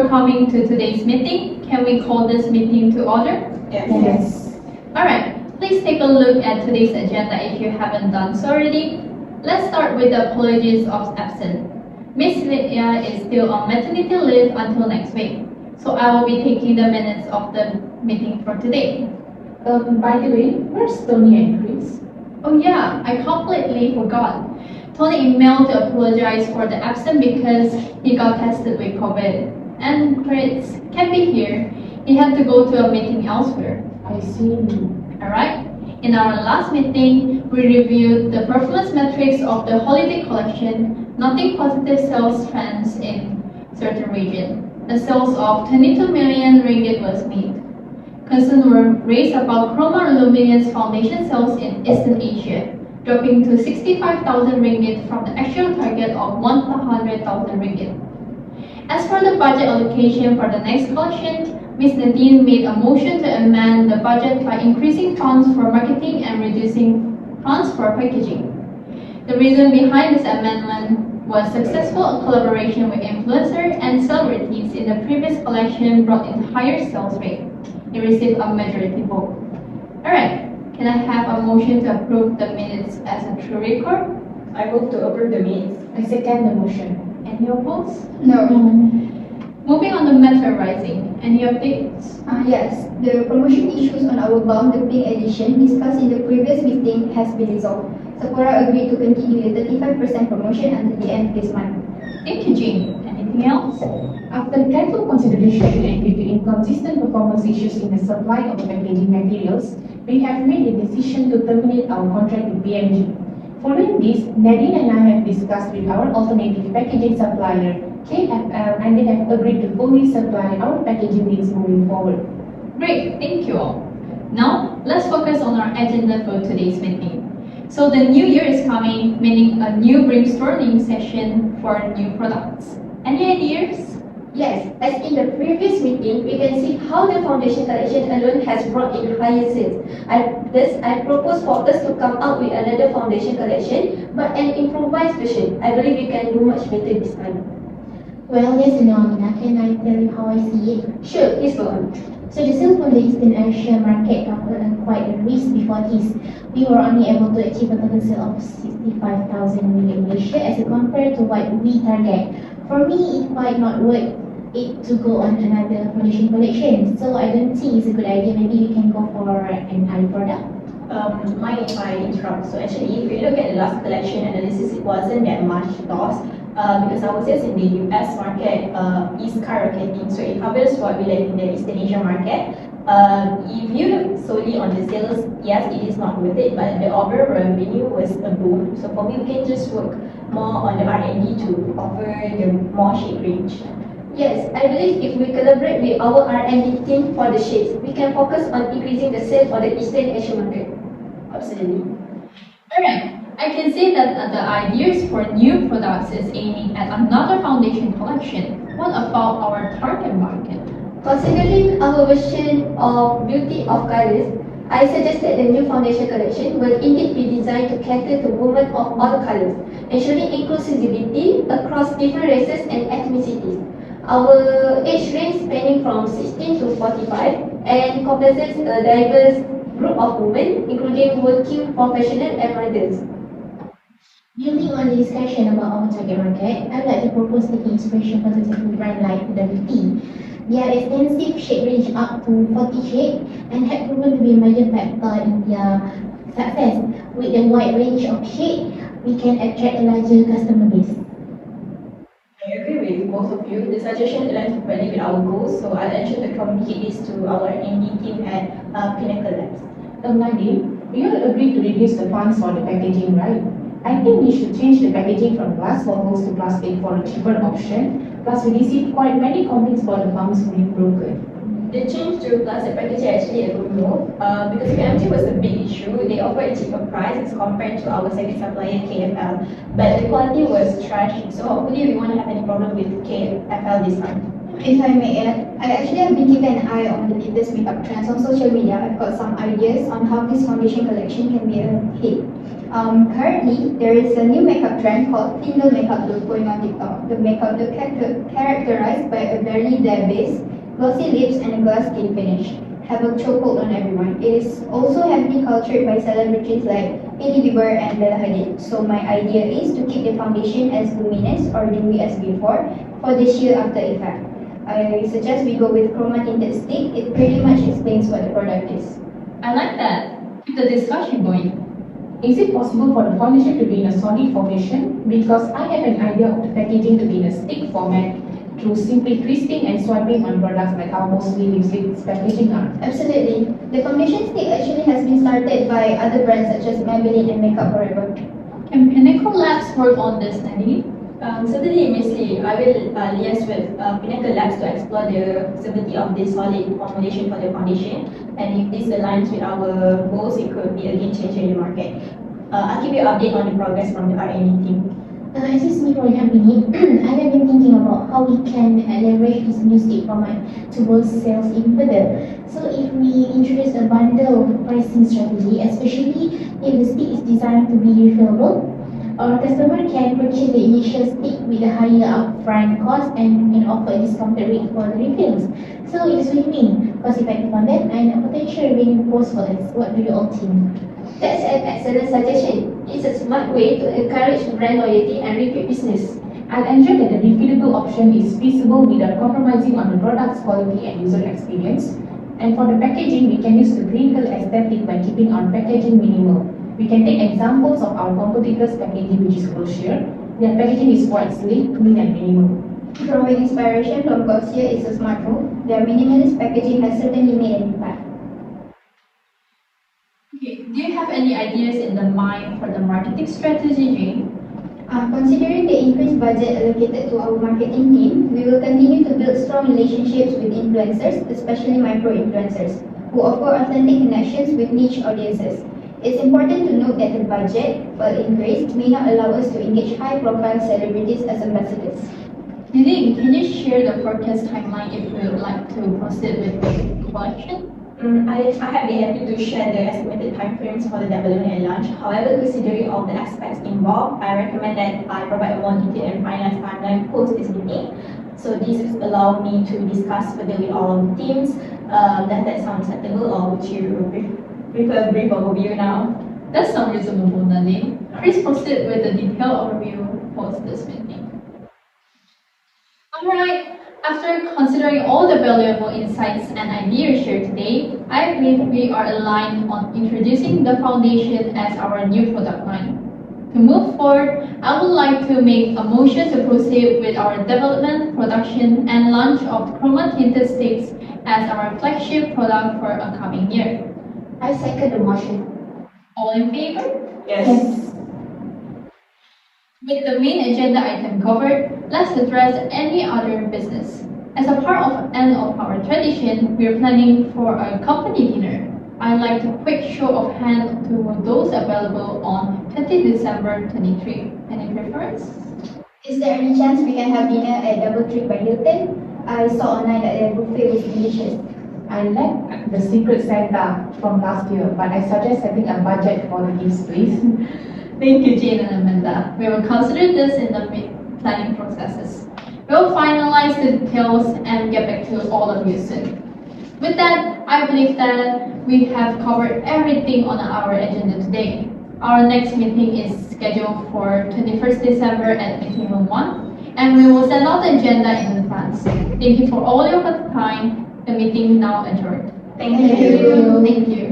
for coming to today's meeting. Can we call this meeting to order? Yes. Alright, please take a look at today's agenda if you haven't done so already. Let's start with the apologies of absence. Miss Lydia is still on maternity leave until next week, so I will be taking the minutes of the meeting for today. By the way, where's Tony and Chris? Oh yeah, I completely forgot. Tony emailed to apologize for the absence because he got tested with COVID. And Chris can't be here. He had to go to a meeting elsewhere. I see. Alright? In our last meeting, we reviewed the performance metrics of the holiday collection, noting positive sales trends in certain regions. A sales of 22 million ringgit was made. Concerns were raised about Chroma Luminance foundation sales in Eastern Asia, dropping to 65,000 ringgit from the actual target of 100,000 ringgit. As for the budget allocation for the next collection, Ms. Nadine made a motion to amend the budget by increasing funds for marketing and reducing funds for packaging. The reason behind this amendment was successful collaboration with influencers and celebrities in the previous collection brought in higher sales rate. It received a majority vote. Alright, can I have a motion to approve the minutes as a true record? I move to approve the minutes. I second the motion. Any opposed? No. Moving on the matter rising, any updates? Yes, the promotion issues on our bound dumping edition discussed in the previous meeting has been resolved. Sephora agreed to continue the 35% promotion until the end of this month. Thank you, Jane. Anything else? After careful consideration and due to inconsistent performance issues in the supply of packaging materials, we have made the decision to terminate our contract with PMG. Following this, Nadine and I have discussed with our alternative packaging supplier, KFL, and they have agreed to fully supply our packaging needs moving forward. Great, thank you all. Now, let's focus on our agenda for today's meeting. So the new year is coming, meaning a new brainstorming session for new products. Any ideas? Yes, as in the previous meeting, we can see how the foundation collection alone has brought in higher sales. I propose for us to come up with another foundation collection, but an improvised version. I believe we can do much better this time. Well, yes, Amina, can I tell you how I see it? Sure, please go on. So the sales from the Eastern Asia market covered quite a risk before this. We were only able to achieve a total sale of 65,000 ringgit Malaysia as compared to what we target. For me, it might not work it to go on another foundation collection. So I don't think it's a good idea. Maybe we can go for another product. Mind if I interrupt? So actually, if you look at the last collection analysis, it wasn't that much loss because our sales in the US market is skyrocketing. So it covers what we like in the Eastern Asia market. If you look solely on the sales, yes, it is not worth it, but the overall revenue was a boom. So probably we can just work more on the R&D to offer the more shade range. Yes, I believe if we collaborate with our R&D team for the shades, we can focus on increasing the sales for the Eastern Asia market. Absolutely. Alright, I can see that the ideas for new products is aiming at another foundation collection. What about our target market? Considering our version of Beauty of Colors, I suggested the new foundation collection will indeed be designed to cater to women of all colors, ensuring inclusivity across different races and ethnicities. Our age range spanning from 16 to 45 and encompasses a diverse group of women, including working professionals and mothers. Building on the discussion about our target market, I'd like to propose taking inspiration from successful brand like WT. Their extensive shade range up to 40 shades and have proven to be a major factor in their success. With a wide range of shades, we can attract a larger customer base. I agree with both of you. The suggestion aligns perfectly with our goals, so I'll ensure to communicate this to our R&D team at Pinnacle Labs. Nadine, we all agreed to reduce the funds for the packaging, right? I think we should change the packaging from glass bottles to plastic for a cheaper option. Plus, we received quite many complaints about the pumps being broken. The change to plastic packaging actually a good move because PMG was a big issue. They offered a cheaper price as compared to our second supplier KFL, but the quality was trash. So hopefully we won't have any problem with KFL this time. If I may add, I actually have been keeping an eye on the latest makeup trends on social media. I've got some ideas on how this foundation collection can be a hit. Currently, there is a new makeup trend called single makeup look going on TikTok. The makeup look characterized by a barely there base, glossy lips, and a glass skin finish have a chokehold on everyone. It is also heavily cultured by celebrities like Hailey Bieber and Bella Hadid. So my idea is to keep the foundation as luminous or dewy as before for the sheer after effect. I suggest we go with chroma tinted stick. It pretty much explains what the product is. I like that. Keep the discussion going. Is it possible for the foundation to be in a solid formation? Because I have an idea of the packaging to be in a stick format through simply twisting and swiping on products like how mostly lipstick's packaging are. Absolutely. The foundation stick actually has been started by other brands such as Maybelline and Makeup Forever. Can Pinnacle Labs work on this, Nadine? Certainly, Miss Lee, I will liaise with Pinnacle Labs to explore the feasibility of this solid formulation for the foundation. And if this aligns with our goals, it could be a game changer in the market. I'll keep you updated on the progress from the R&D team. Excuse me for a minute. I have been thinking about how we can leverage this new stick format to boost sales even further. So if we introduce a bundle pricing strategy, especially if the stick is designed to be refillable, our customer can purchase the initial stick with a higher upfront cost and offer a discounted rate for the refills. So it is win-win, cost effective on them and a potential revenue boost for us. What do you all think? That's an excellent suggestion. It's a smart way to encourage brand loyalty and repeat business. I'll ensure that the refillable option is feasible without compromising on the product's quality and user experience. And for the packaging, we can use the clinical aesthetic by keeping our packaging minimal. We can take examples of our competitors' packaging, which is Closure. Their packaging is quite sleek, clean, and minimal. Drawing inspiration from Glossier is a smart move. Their minimalist packaging has certainly made an impact. Okay, do you have any ideas in the mind for the marketing strategy, Jane? Considering the increased budget allocated to our marketing team, we will continue to build strong relationships with influencers, especially micro-influencers, who offer authentic connections with niche audiences. It's important to note that the budget, while increased, may not allow us to engage high-profile celebrities as ambassadors. Nadine, can you share the forecast timeline if you would like to proceed with the collection? I have been happy to share the estimated timeframes for the development and launch. However, considering all the aspects involved, I recommend that I provide a more detailed and finalized timeline post this meeting. So this will allow me to discuss further with all of the teams. Does that sound acceptable, or would you prefer a brief overview now? That sounds reasonable, Nadine. Please proceed with the detailed overview post this meeting. Alright, after considering all the valuable insights and ideas shared today, I believe we are aligned on introducing the foundation as our new product line. To move forward, I would like to make a motion to proceed with our development, production, and launch of chroma tinted sticks as our flagship product for a coming year. I second the motion. All in favor? Yes. With the main agenda item covered, let's address any other business. As a part of end of our tradition, we are planning for a company dinner. I'd like a quick show of hands to those available on 20 December 23. Any preference? Is there any chance we can have dinner at Doubletree by Hilton? I saw online that the buffet was delicious. I like the Secret Santa from last year, but I suggest setting a budget for the gifts, please. Thank you, Jane and Amanda. We will consider this in the planning processes. We will finalize the details and get back to all of you soon. With that, I believe that we have covered everything on our agenda today. Our next meeting is scheduled for 21st December at meeting room 1, and we will send out the agenda in advance. Thank you for all your time. The meeting now adjourned. Thank you. Thank you.